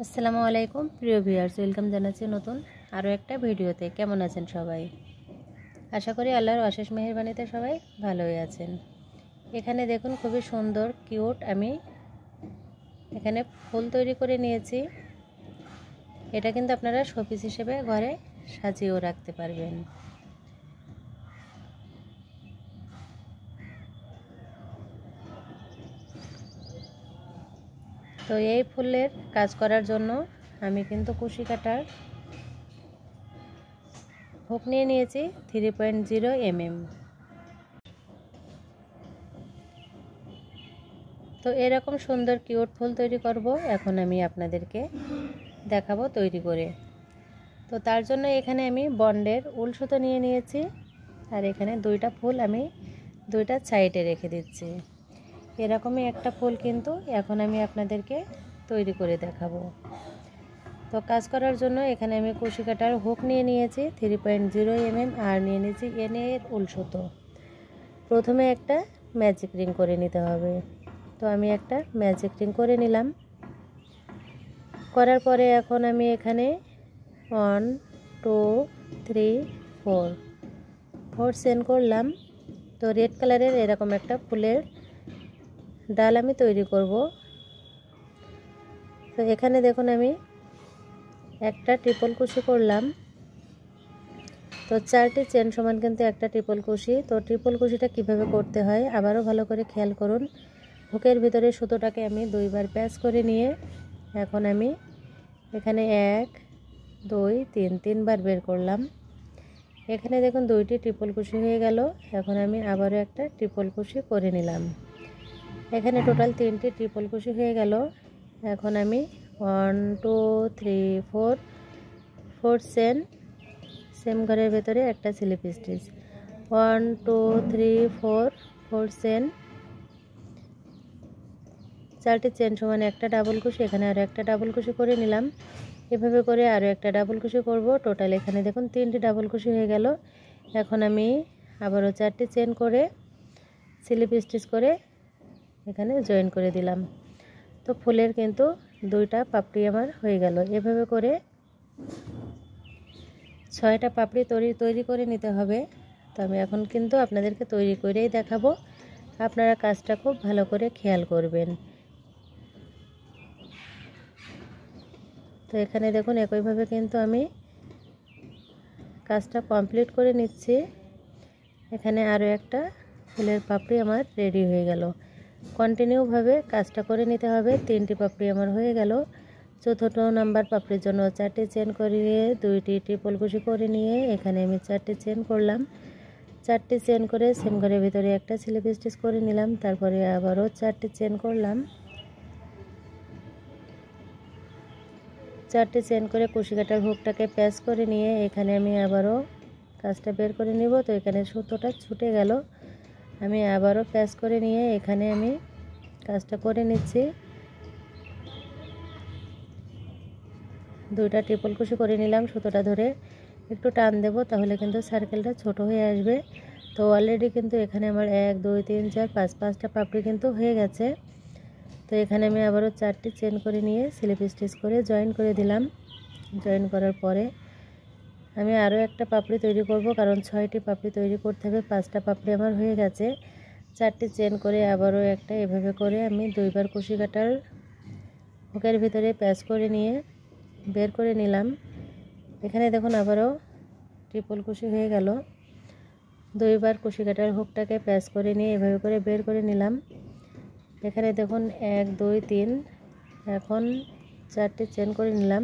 আসসালামু আলাইকুম প্রিয় ভিউয়ার্স, ওয়েলকাম জানাচ্ছি নতুন আরও একটা ভিডিওতে। কেমন আছেন সবাই? আশা করি আল্লাহর অশেষ মেহেরবানিতে সবাই ভালোই আছেন। এখানে দেখুন খুবই সুন্দর কিউট আমি এখানে ফুল তৈরি করে নিয়েছি। এটা কিন্তু আপনারা শোপিস হিসেবে ঘরে সাজিয়েও রাখতে পারবেন। তো এই ফুলের কাজ করার জন্য আমি কিন্তু কুশি কাটার হুক নিয়ে নিয়েছি 3.0 mm। তো এরকম সুন্দর কিউট ফুল তৈরি করব এখন আমি আপনাদেরকে দেখাবো তৈরি করে। তো তার জন্য এখানে আমি বন্ডের উল সুতো নিয়ে নিয়েছি, আর এখানে দুইটা ফুল আমি দুইটা সাইডে রেখে দিচ্ছি। এরকমই একটা ফুল কিন্তু এখন আমি আপনাদেরকে তৈরি করে দেখাবো। তো কাজ করার জন্য এখানে আমি কুশি কাটার হুক নিয়ে নিয়েছি 3.0 mm আর নিয়ে নিয়েছি এর উল সুতো। প্রথমে একটা ম্যাজিক রিং করে নিতে হবে। তো আমি একটা ম্যাজিক রিং করে নিলাম। করার পরে এখন আমি এখানে 1 2 3 4 চেন করলাম। তো রেড কালারের এরকম একটা ফুলের ডাল আমি তৈরি করব। তো এখানে দেখুন আমি একটা ট্রিপল কুশি করলাম। তো 4টি চেন সমান কিন্তু একটা ট্রিপল কুশি। তো ট্রিপল কুশিটা কিভাবে করতে হয় আবারও ভালো করে খেয়াল করুন। হুকের ভিতরে সুতোটাকে আমি দুইবার প্যাচ করে নিয়ে এখন আমি এখানে 1 2 3 তিনবার বের করলাম। এখানে দেখুন দুইটি ট্রিপল কুশি হয়ে গেল। এখন আমি আবারও একটা ট্রিপল কুশি করে নিলাম। এখানে টোটাল 3টি ট্রিপল কুশি হয়ে গেল। এখন আমি 1 2 3 4 চেন সেম ঘরের ভেতরে একটা স্লিপ স্টিচ 1 2 3 4 চেন, 4টি চেন সমান একটা ডাবল কুশি। এখানে আরও একটা ডাবল কুশি করে নিলাম। এভাবে করে আরও একটা ডাবল কুশি করব। টোটাল এখানে দেখুন 3টি ডাবল কুশি হয়ে গেল। এখন আমি আবারও 4টি চেন করে স্লিপ স্টিচ করে এখানে জয়েন করে দিলাম। তো ফুলের কিন্তু দুইটা পাপড়ি আমার হয়ে গেল। এভাবে করে 6টা পাপড়ি তৈরি করে নিতে হবে। তো আমি এখন কিন্তু আপনাদেরকে তৈরি করেই দেখাবো, আপনারা কাজটা খুব ভালো করে খেয়াল করবেন। তো এখানে দেখুন একইভাবে কিন্তু আমি কাজটা কমপ্লিট করে নিচ্ছি। এখানে আরও একটা ফুলের পাপড়ি আমার রেডি হয়ে গেল। কন্টিনিউভাবে কাজটা করে নিতে হবে। 3টি পাপড়ি আমার হয়ে গেল। চতুর্থ নাম্বার পাপড়ির জন্য 4টি চেন করে নিয়ে 2টি ট্রিপল কুশি করে নিয়ে এখানে আমি 4টি চেন করলাম। 4টি চেন করে সেম ঘরের ভিতরে একটা স্লিপ স্টিচ করে নিলাম। তারপরে আবারও 4টি চেন করলাম। 4টি চেন করে কুশি কাটার হুকটাকে প্যাচ করে নিয়ে এখানে আমি আবারও কাজটা বের করে নিব। তো এখানে সুতোটা ছুটে গেল, আমি আবারও প্যাচ করে নিয়ে এখানে আমি কাজটা করে নিচ্ছি। 2টা ট্রিপল কুশি করে নিলাম। সুতোটা ধরে একটু টান দেব, তাহলে কিন্তু সার্কেলটা ছোট হয়ে আসবে। তো অলরেডি কিন্তু এখানে আমার 1 2 3 4 5টা পাপড়ি কিন্তু হয়ে গেছে। তো এখানে আমি আবারও 4টি চেন করে নিয়ে স্লিপ স্টিচ করে জয়েন করে দিলাম। জয়েন করার পরে আমি আরও একটা পাপড়ি তৈরি করব, কারণ 6টি পাপড়ি তৈরি করতে হবে। 5টা পাপড়ি আমার হয়ে গেছে। 4টি চেন করে আবারও একটা এভাবে করে আমি দুইবার কুশি কাটার হুকের ভিতরে প্যাচ করে নিয়ে বের করে নিলাম। এখানে দেখুন আবারও ট্রিপল কুশি হয়ে গেল। দুইবার কুশি কাটার হুকটাকে প্যাচ করে নিয়ে এভাবে করে বের করে নিলাম। এখানে দেখুন 1 2 3 এখন 4টি চেন করে নিলাম।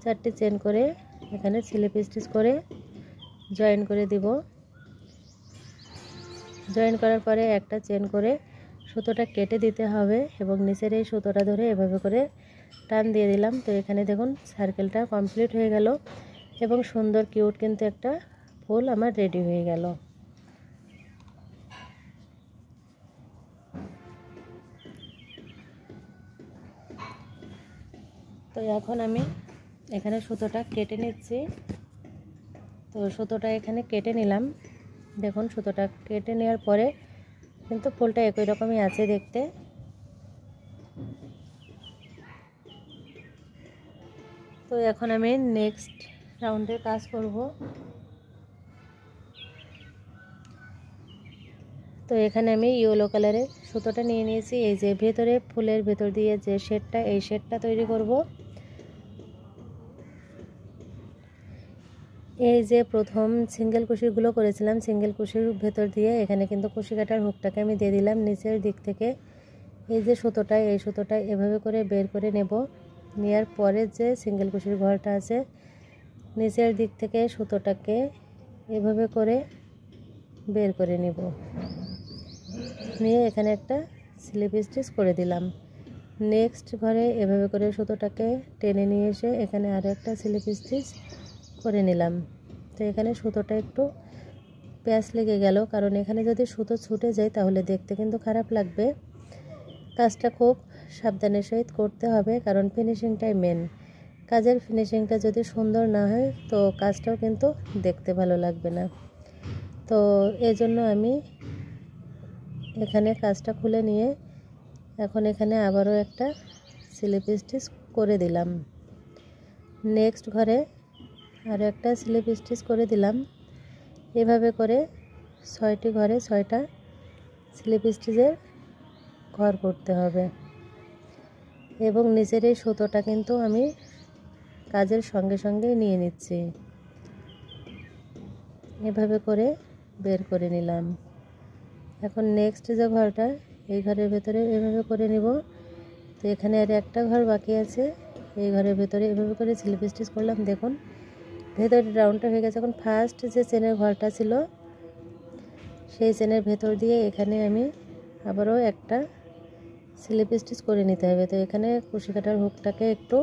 4টি চেন করে এখানে স্লিপ স্টিচ করে জয়েন করে দিব। জয়েন করার পরে একটা চেন করে সুতোটা কেটে দিতে হবে এবং নিচের এই সুতোটা ধরে এভাবে করে টান দিয়ে দিলাম। তো এখানে দেখুন সার্কেলটা কমপ্লিট হয়ে গেল এবং সুন্দর কিউট কিন্তু একটা ফুল আমার রেডি হয়ে গেল। তো এখন আমি এখানে সুতোটা কেটে নিচ্ছি। তো সুতোটা এখানে কেটে নিলাম। দেখুন সুতোটা কেটে নেওয়ার পরে কিন্তু ফুলটা একই রকমই আছে দেখতে। তো এখন আমি নেক্সট রাউন্ডের কাজ করব। তো এখানে আমি ইয়েলো কালারের সুতোটা নিয়ে নিয়েছি। এই যে ভেতরে ফুলের ভেতর দিয়ে যে শেডটা, এই শেডটা তৈরি করব। এই যে প্রথম সিঙ্গেল কুশিগুলো করেছিলাম, সিঙ্গেল কুশির ভেতর দিয়ে এখানে কিন্তু কুশি কাটার হুকটাকে আমি দিয়ে দিলাম নিচের দিক থেকে। এই যে সুতোটা, এই সুতোটা এভাবে করে বের করে নেব। নেওয়ার পরে যে সিঙ্গেল কুশির ঘরটা আছে, নিচের দিক থেকে সুতোটাকে এভাবে করে বের করে নেব। নিয়ে এখানে একটা স্লিপ স্টিচ করে দিলাম। নেক্সট ঘরে এভাবে করে সুতোটাকে টেনে নিয়ে এসে এখানে আরও একটা স্লিপ স্টিচ করে নিলাম। তো এখানে সুতোটা একটু প্যাঁচ লেগে গেল, কারণ এখানে যদি সুতো ছুটে যায় তাহলে দেখতে কিন্তু খারাপ লাগবে। কাজটা খুব সাবধানের সহিত করতে হবে, কারণ ফিনিশিংটাই মেন। কাজের ফিনিশিংটা যদি সুন্দর না হয় তো কাজটাও কিন্তু দেখতে ভালো লাগবে না। তো এজন্য আমি এখানে কাজটা খুলে নিয়ে এখন এখানে আবারও একটা স্লিপ স্টিচ করে দিলাম। নেক্সট ঘরে আরও একটা স্লিপ স্টিচ করে দিলাম। এভাবে করে 6টি ঘরে 6টা স্লিপ স্টিচের ঘর করতে হবে। এবং নিচের এই সুতোটা কিন্তু আমি কাজের সঙ্গে সঙ্গে নিয়ে নিচ্ছি। এভাবে করে বের করে নিলাম। এখন নেক্সট যে ঘরটা, এই ঘরের ভেতরে এভাবে করে নিব। তো এখানে আর একটা ঘর বাকি আছে, এই ঘরের ভেতরে এভাবে করে স্লিপ স্টিচ করলাম। দেখুন ভেতরে রাউন্ডটা হয়ে গেছে। এখন ফার্স্ট যে চেনের ঘরটা ছিল, সেই চেনের ভেতর দিয়ে এখানে আমি আবারও একটা স্লিপ স্টিচ করে নিতে হবে। তো এখানে কুশি কাটার হুকটাকে একটু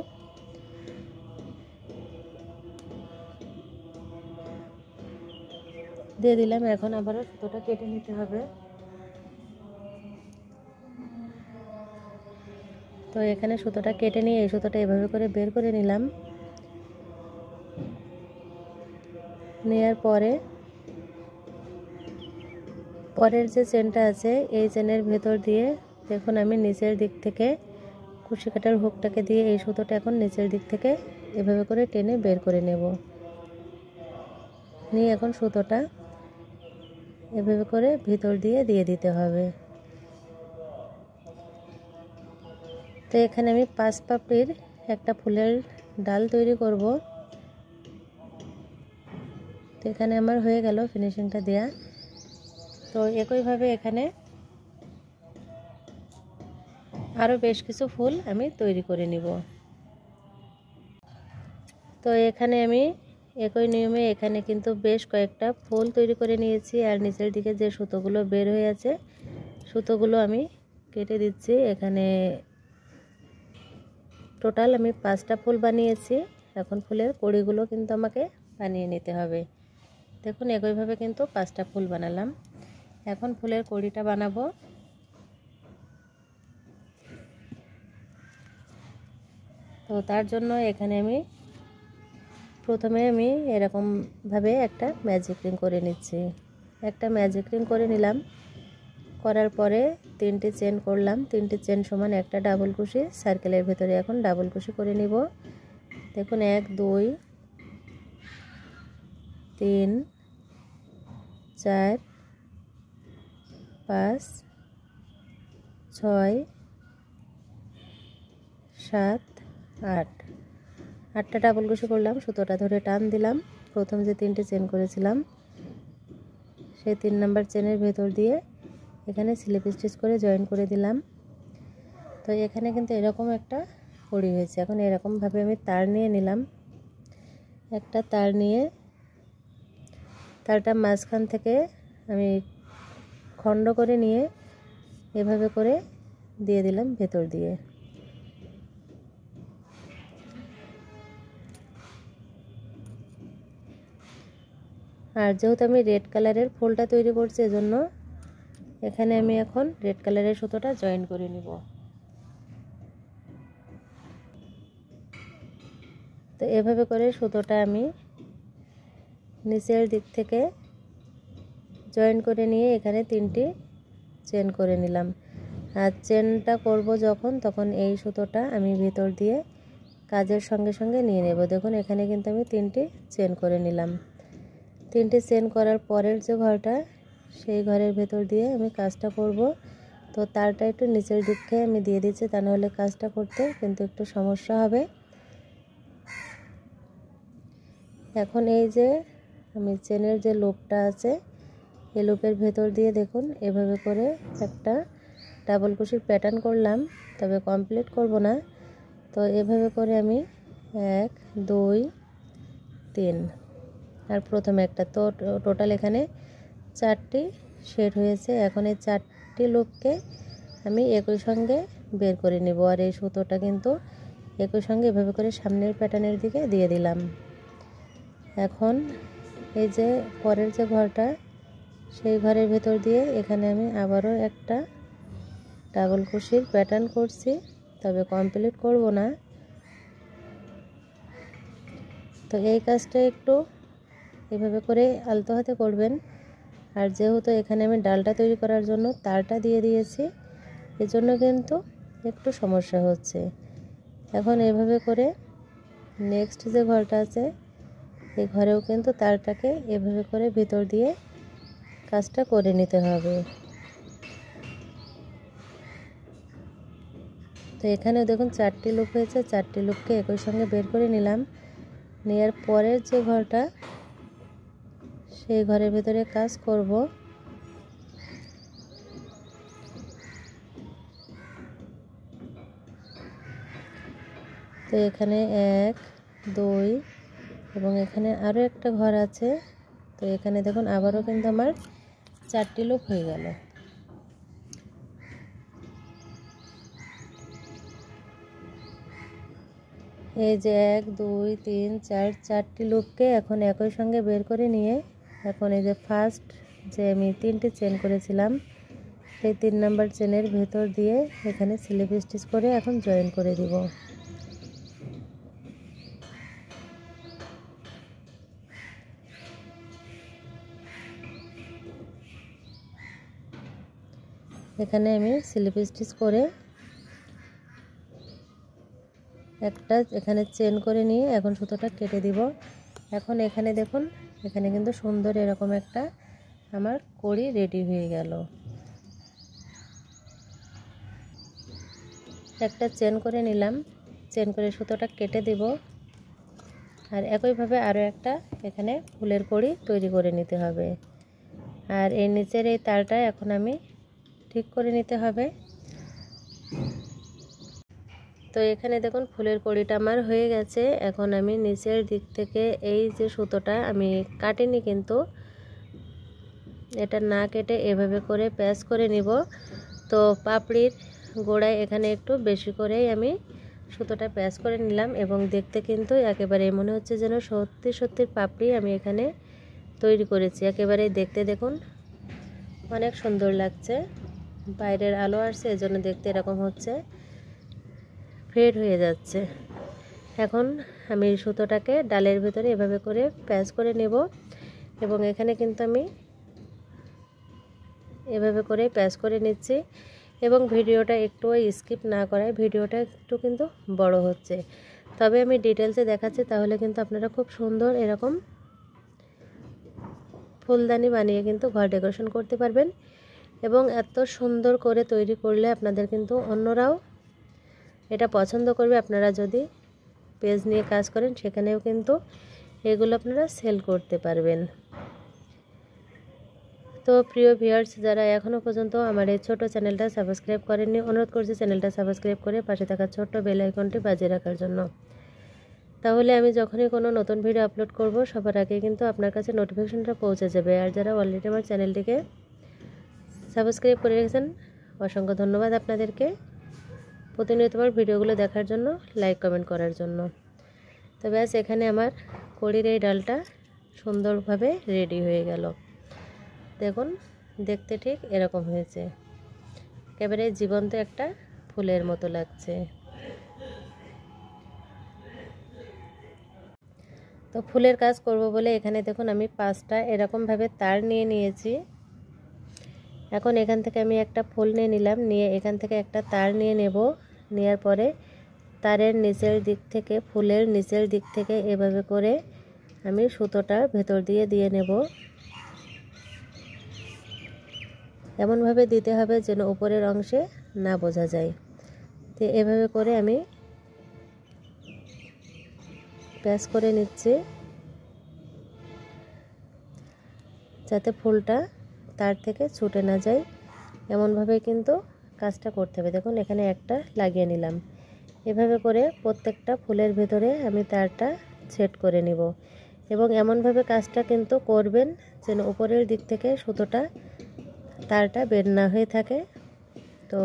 দিয়ে দিলাম। এখন আবারও সুতোটা কেটে নিতে হবে। তো এখানে সুতোটা কেটে নিয়ে এই সুতোটা এভাবে করে বের করে নিলাম। নেওয়ার পরে পরের যে চেনটা আছে, এই চেনের ভেতর দিয়ে দেখুন আমি নিচের দিক থেকে কুশি কাটার হুকটাকে দিয়ে এই সুতোটা এখন নিচের দিক থেকে এভাবে করে টেনে বের করে নেব। নিয়ে এখন সুতোটা এভাবে করে ভিতর দিয়ে দিতে হবে। তো এখানে আমি 5 পাপড়ির একটা ফুলের ডাল তৈরি করব। তো এখানে আমার হয়ে গেল ফিনিশিংটা দেয়া। তো একইভাবে এখানে আরও বেশ কিছু ফুল আমি তৈরি করে নিব। তো এখানে আমি একই নিয়মে এখানে কিন্তু বেশ কয়েকটা ফুল তৈরি করে নিয়েছি। আর নিচের দিকে যে সুতোগুলো বের হয়ে আছে, সুতোগুলো আমি কেটে দিচ্ছি। এখানে টোটাল আমি 5টা ফুল বানিয়েছি। এখন ফুলের কড়িগুলো কিন্তু আমাকে বানিয়ে নিতে হবে। দেখুন একইভাবে কিন্তু 5টা ফুল বানালাম। এখন ফুলের কড়িটা বানাবো। তো তার জন্য এখানে প্রথমে আমি এরকমভাবে একটা ম্যাজিক রিং করে নিচ্ছি। একটা ম্যাজিক রিং করে নিলাম। করার পরে 3টি চেন করলাম। 3টি চেন সমান একটা ডাবল কুশি সার্কেলের ভেতরে এখন ডাবল কুশি করে নিব। দেখুন 1 2 3 4 5 6 7 8 8টা ডাবল কুশি করলাম। সুতোটা ধরে টান দিলাম। প্রথম যে 3টি চেন করেছিলাম সেই 3 নাম্বার চেনের ভেতর দিয়ে এখানে স্লিপ স্টিচ করে জয়েন করে দিলাম। তো এখানে কিন্তু এরকম একটা কড়ি হয়েছে। এখন এরকমভাবে আমি তার নিয়ে নিলাম। একটা তার নিয়ে তারটা মাঝখান থেকে আমি খণ্ড করে নিয়ে এভাবে করে দিয়ে দিলাম ভেতর দিয়ে। আর যেহেতু আমি রেড কালারের ফুলটা তৈরি করছি, এজন্য এখানে আমি এখন রেড কালারের সুতোটা জয়েন করে নিব। তো এভাবে করে সুতোটা আমি নিচের দিক থেকে জয়েন করে নিয়ে এখানে 3টি চেন করে নিলাম। আর চেনটা করব যখন, তখন এই সুতোটা আমি ভিতর দিয়ে কাজের সঙ্গে সঙ্গে নিয়ে নেব। দেখুন এখানে কিন্তু আমি 3টি চেন করে নিলাম। 3টি চেন করার পরের যে ঘরটা, সেই ঘরের ভেতর দিয়ে আমি কাজটা করব। তো তারটা একটু নিচের দিকে আমি দিয়ে দিচ্ছি, তা নাহলে কাজটা করতে কিন্তু একটু সমস্যা হবে। এখন এই যে আমি চেনের যে লুপটা আছে, এই লুপের ভেতর দিয়ে দেখুন এভাবে করে একটা ডাবল কুশির প্যাটার্ন করলাম, তবে কমপ্লিট করব না। তো এভাবে করে আমি 1 2 3 আর প্রথমে একটা, তো টোটাল এখানে 4টি শেড হয়েছে। এখন এই 4টি লুপকে আমি একই সঙ্গে বের করে নেব, আর এই সুতোটা কিন্তু একই সঙ্গে এভাবে করে সামনের প্যাটার্নের দিকে দিয়ে দিলাম। এখন এই যে পরের যে ঘরটা, সেই ঘরের ভেতর দিয়ে এখানে আমি আবারও একটা ডাবল কুশির প্যাটার্ন করছি, তবে কমপ্লিট করব না। তো এই কাজটা একটু এভাবে করে আলতো হাতে করবেন। আর যেহেতু এখানে আমি ডালটা তৈরি করার জন্য তারটা দিয়ে দিয়েছি, এজন্য কিন্তু একটু সমস্যা হচ্ছে। এখন এভাবে করে নেক্সট যে ঘরটা আছে, এই ঘরেও কিন্তু তারটাকে এভাবে করে ভিতর দিয়ে কাজটা করে নিতে হবে। তো এখানেও দেখুন 4টি লুপ হয়েছে, 4টি লুপকে একই সঙ্গে বের করে নিলাম। নেওয়ার পরের যে ঘরটা, সেই ঘরের ভিতরে কাজ করব। তো এখানে 1 2 এবং এখানে আরও একটা ঘর আছে। তো এখানে দেখুন আবারও কিন্তু আমার 4টি লুপ হয়ে গেল। এই যে 1 2 3 4 4টি লুপকে এখন একই সঙ্গে বের করে নিয়ে, এখন এই যে ফার্স্ট যে আমি 3টি চেন করেছিলাম, সেই 3 নাম্বার চেনের ভেতর দিয়ে এখানে স্লিপ স্টিচ করে এখন জয়েন করে দিব। এখানে আমি স্লিপ স্টিচ করে একটা এখানে চেন করে নিয়ে এখন সুতোটা কেটে দিব। এখন এখানে দেখুন, এখানে কিন্তু সুন্দর এরকম একটা আমার কড়ি রেডি হয়ে গেল। একটা চেন করে নিলাম, চেন করে সুতোটা কেটে দিব। আর একইভাবে আরও একটা এখানে ফুলের কড়ি তৈরি করে নিতে হবে। আর এই নিচের এই তারটা এখন আমি ঠিক করে নিতে হবে। তো এখানে দেখুন ফুলের কড়িটা আমার হয়ে গেছে। এখন আমি নিচের দিক থেকে এই যে সুতোটা আমি কাটিনি, কিন্তু এটা না কেটে এভাবে করে প্যাচ করে নিব। তো পাপড়ির গোড়ায় এখানে একটু বেশি করেই আমি সুতোটা প্যাচ করে নিলাম, এবং দেখতে কিন্তু একেবারে মনে হচ্ছে যেন সত্যি সত্যি পাপড়ি আমি এখানে তৈরি করেছি। একেবারে দেখতে দেখুন অনেক সুন্দর লাগছে। বাইরের আলো আসছে, এজন্য দেখতে এরকম হচ্ছে, ফেড হয়ে যাচ্ছে। এখন আমি সুতোটাকে ডালের ভিতরে এভাবে করে প্যাচ করে নেব, এবং এখানে কিন্তু আমি এভাবে করে প্যাচ করে নিচ্ছি। এবং ভিডিওটা একটু স্কিপ না করায় ভিডিওটা একটু কিন্তু বড় হচ্ছে, তবে আমি ডিটেলসে দেখাচ্ছি, তাহলে কিন্তু আপনারা খুব সুন্দর এরকম ফুলদানি বানিয়ে কিন্তু ঘর ডেকোরেশন করতে পারবেন। এবং এত সুন্দর করে তৈরি করলে আপনাদের কিন্তু অন্যরাও এটা পছন্দ করবে। আপনারা যদি পেজ নিয়ে কাজ করেন, সেখানেও কিন্তু এগুলো আপনারা সেল করতে পারবেন। তো প্রিয় ভিউয়ার্স, যারা এখনও পর্যন্ত আমার এই ছোটো চ্যানেলটা সাবস্ক্রাইব করেননি, অনুরোধ করছি চ্যানেলটা সাবস্ক্রাইব করে পাশে থাকা ছোট্ট বেল আইকনটি বাজিয়ে রাখার জন্য। তাহলে আমি যখনই কোনো নতুন ভিডিও আপলোড করব, সবার আগে কিন্তু আপনার কাছে নোটিফিকেশনটা পৌঁছে যাবে। আর যারা অলরেডি আমার চ্যানেলটিকে সাবস্ক্রাইব করে রেখেছেন, অসংখ্য ধন্যবাদ আপনাদেরকে প্রতিনিয়ত আমার ভিডিওগুলো দেখার জন্য, লাইক কমেন্ট করার জন্য। তো ব্যাস, এখানে আমার কড়ির এই ডালটা সুন্দরভাবে রেডি হয়ে গেল। দেখুন দেখতে ঠিক এরকম হয়েছে, একেবারে জীবন্ত একটা ফুলের মতো লাগছে। তো ফুলের কাজ করব বলে এখানে দেখুন আমি 5টা এরকমভাবে তার নিয়ে নিয়েছি। এখন এখান থেকে আমি একটা ফুল নিয়ে নিলাম, নিয়ে এখান থেকে একটা তার নিয়ে নেব। নেওয়ার পরে তারের নিচের দিক থেকে, ফুলের নিচের দিক থেকে এভাবে করে আমি সুতোটা ভেতর দিয়ে দিয়ে নেব। এমনভাবে দিতে হবে যেন উপরের অংশে না বোঝা যায়। তো এভাবে করে আমি প্যাচ করে নিচ্ছি যাতে ফুলটা তার থেকে ছুটে না যায়। এমনভাবে কিন্তু কাজটা করতে হবে। দেখুন এখানে একটা লাগিয়ে নিলাম। এভাবে করে প্রত্যেকটা ফুলের ভেতরে আমি তারটা সেট করে নিব এবং এমনভাবে কাজটা কিন্তু করবেন যেন উপরের দিক থেকে সুতোটা তারটা বের না হয়ে থাকে। তো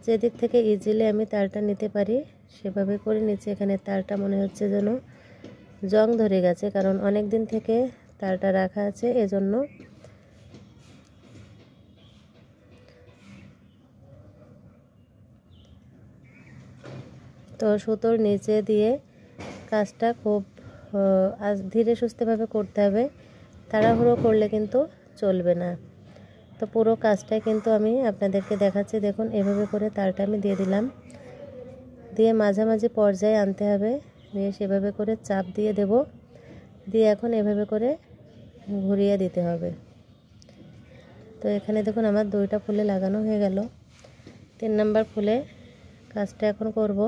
যে দিক থেকে ইজিলি আমি তারটা নিতে পারি সেভাবে করে নিচে। এখানে তারটা মনে হচ্ছে যেন জং ধরে গেছে, কারণ অনেক দিন থেকে তারটা রাখা আছে এজন্য। তো সুতোর নিচে দিয়ে কাজটা খুব ধীরে সুস্থেভাবে করতে হবে, তাড়াহুড়ো করলে কিন্তু চলবে না। তো পুরো কাজটাই কিন্তু আমি আপনাদেরকে দেখাচ্ছি। দেখুন এভাবে করে তারটা আমি দিয়ে দিলাম, দিয়ে মাঝামাঝি পর্যায়ে আনতে হবে, দিয়ে সেভাবে করে চাপ দিয়ে দেব, দিয়ে এখন এভাবে করে ঘুরিয়ে দিতে হবে। তো এখানে দেখুন আমার 2টা ফুলে লাগানো হয়ে গেল। 3 নাম্বার ফুলে কাজটা এখন করব।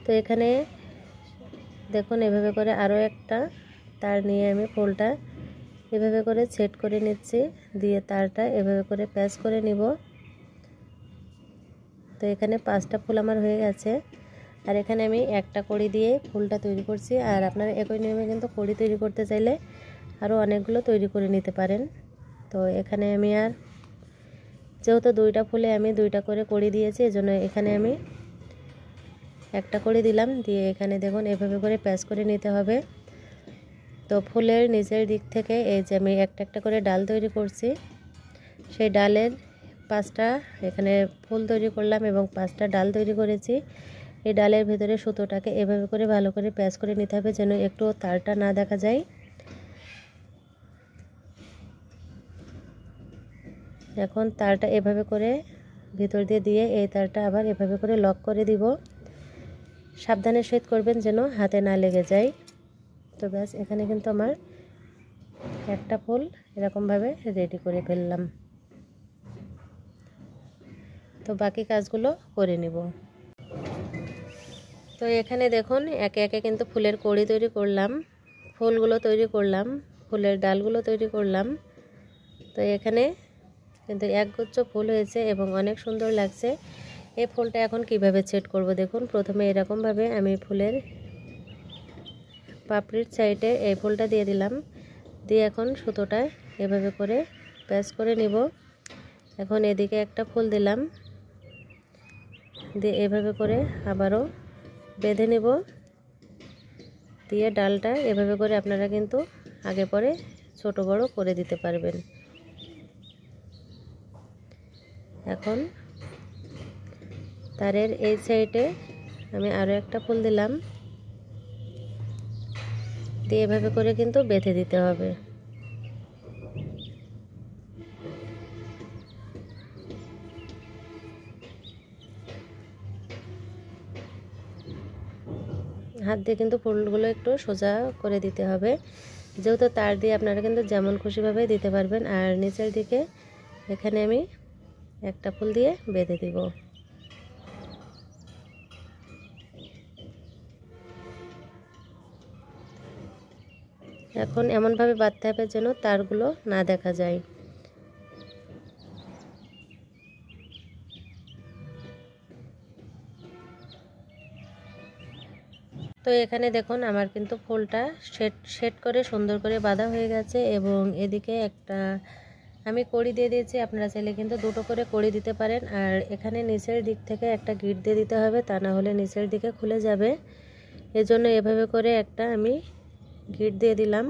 তো এখানে দেখুন এভাবে করে আরও একটা তার নিয়ে আমি ফুলটা এভাবে করে সেট করে নিচ্ছি, দিয়ে তারটা এভাবে করে প্যাচ করে নিব। তো এখানে 5টা ফুল আমার হয়ে গেছে, আর এখানে আমি একটা কড়ি দিয়ে ফুলটা তৈরি করছি। আর আপনারা একই নিয়মে কিন্তু কড়ি তৈরি করতে চাইলে আরও অনেকগুলো তৈরি করে নিতে পারেন। তো এখানে আমি আর যেহেতু 2টা ফুলে আমি 2টা করে কড়ি দিয়েছি, এজন্য এখানে আমি একটা করে দিলাম, দিয়ে এখানে দেখুন এভাবে করে প্যাচ করে নিতে হবে। তো ফুলের নিচের দিক থেকে এই যে আমি একটা একটা করে ডাল তৈরি করছি, সেই ডালের 5টা এখানে ফুল তৈরি করলাম এবং 5টা ডাল তৈরি করেছি। এই ডালের ভেতরে সুতোটাকে এভাবে করে ভালো করে প্যাচ করে নিতে হবে যেন একটু তারটা না দেখা যায়। এখন তারটা এভাবে করে ভিতর দিয়ে দিয়ে এই তারটা আবার এভাবে করে লক করে দিব। সাবধানের সহিত করবেন যেন হাতে না লেগে যায়। তো ব্যাস এখানে কিন্তু আমার একটা ফুল এরকমভাবে রেডি করে ফেললাম। তো বাকি কাজগুলো করে নিব। তো এখানে দেখুন একে একে কিন্তু ফুলের কড়ি তৈরি করলাম, ফুলগুলো তৈরি করলাম, ফুলের ডালগুলো তৈরি করলাম। তো এখানে কিন্তু একগুচ্ছ ফুল হয়েছে এবং অনেক সুন্দর লাগছে। এই ফুলটা এখন কিভাবে সেট করব দেখুন। প্রথমে এরকমভাবে আমি ফুলের পাপড়ির সাইডে এই ফুলটা দিয়ে দিলাম, দিয়ে এখন সুতোটা এভাবে করে প্যাচ করে নিব। এখন এদিকে একটা ফুল দিলাম, দিয়ে এভাবে করে আবারও বেঁধে নেব, দিয়ে ডালটা এভাবে করে আপনারা কিন্তু আগে পরে ছোট বড় করে দিতে পারবেন। এখন তারের এই সাইডে আমি আরও একটা ফুল দিলাম, দিয়ে এভাবে করে কিন্তু বেঁধে দিতে হবে। হাত দিয়ে কিন্তু ফুলগুলো একটু সোজা করে দিতে হবে, যেহেতু তার দিয়ে আপনারা কিন্তু যেমন খুশিভাবে দিতে পারবেন। আর নিচের দিকে এখানে আমি একটা ফুল দিয়ে বেঁধে দিব। এখন এমনভাবে বাঁধতে হবে যেন তারগুলো না দেখা যায়। তো এখানে দেখুন আমার কিন্তু ফুলটা সেট করে সুন্দর করে বাঁধা হয়ে গেছে এবং এদিকে একটা আমি কড়ি দিয়ে দিয়েছি। আপনারা চাইলে কিন্তু 2টো করে কড়ি দিতে পারেন। আর এখানে নিচের দিক থেকে একটা গিট দিয়ে দিতে হবে, তা না হলে নিচের দিকে খুলে যাবে। এজন্য এভাবে করে একটা আমি গিট দিয়ে দিলাম।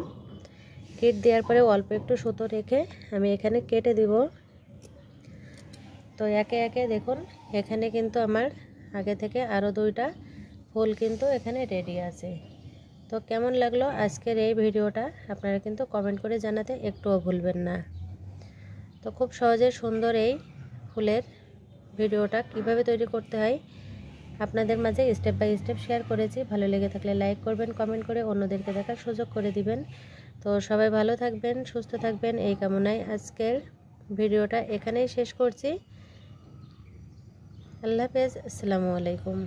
গিট দেওয়ার পরে অল্প একটু সুতো রেখে আমি এখানে কেটে দিব। তো একে একে দেখুন এখানে কিন্তু আমার আগে থেকে আরও 2টা ফুল কিন্তু এখানে রেডি আছে। তো কেমন লাগলো আজকের এই ভিডিওটা আপনারা কিন্তু কমেন্ট করে জানাতে একটুও ভুলবেন না। তো খুব সহজে সুন্দর এই ফুলের ভিডিওটা কিভাবে তৈরি করতে হয় আপনাদের মাঝে স্টেপ বাই স্টেপ শেয়ার করেছি। ভালো লেগে থাকলে লাইক করবেন, কমেন্ট করে অন্যদেরকে দেখার সুযোগ করে দিবেন। তো সবাই ভালো থাকবেন, সুস্থ থাকবেন এই কামনায় আজকের ভিডিওটা এখানেই শেষ করছি। আল্লাহ হাফেজ, আসসালামু আলাইকুম।